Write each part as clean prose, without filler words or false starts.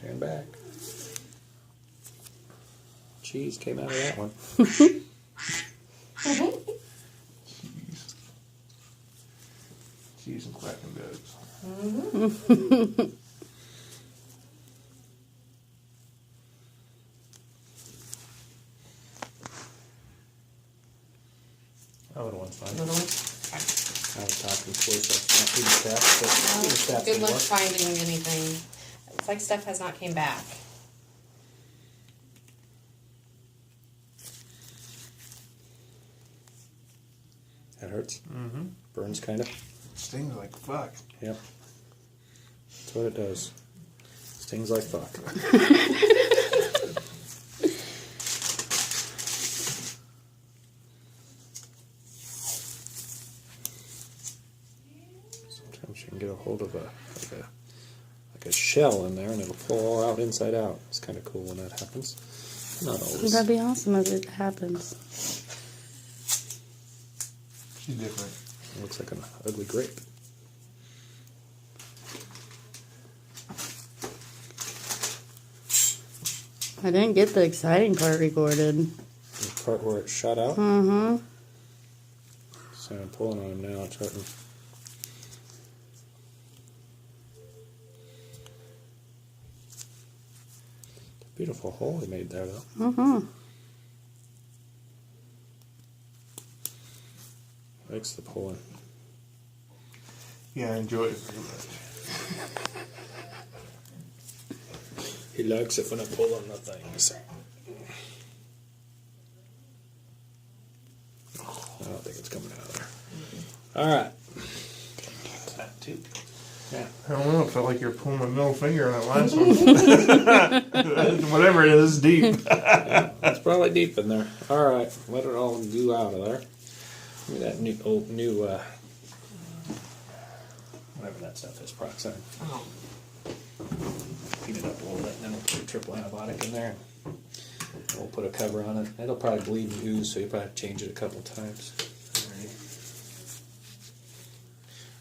Stand back. Cheese came out of that one. Cheese and quacking dogs. Oh, little one's fine. Little one? I was talking close up, not too fast, but too fast Good luck anymore. finding anything. It's like stuff has not came back. That hurts. Mm-hmm. Burns, kind of. Stings like fuck. Yep. That's what it does. Stings like fuck. Sometimes you can get a hold of like a shell in there, and it'll pull all out inside out. It's kind of cool when that happens. Not always. That'd be awesome if it happens. She's different. It looks like an ugly grape. I didn't get the exciting part recorded. The part where it shot out. Mm-hmm. So I'm pulling on him now. It's hurting. Beautiful hole he made there, though. Mm-hmm. Likes the pulling. Yeah, I enjoy it very much. He likes it when I pull on the things. I don't think it's coming out of there. All right. That too. Yeah. I don't know. It felt like you were pulling my middle finger on that last one. Whatever it is, deep. Yeah, it's probably deep in there. All right. Let it all goo out of there. Give me that new whatever that stuff is, peroxide. Oh. Heat it up a little bit, and then we'll put a triple antibiotic in there. We'll put a cover on it. It'll probably bleed and ooze, so you probably have to change it a couple times.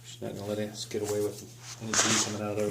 She's not going to let us get away with any juice coming out of there.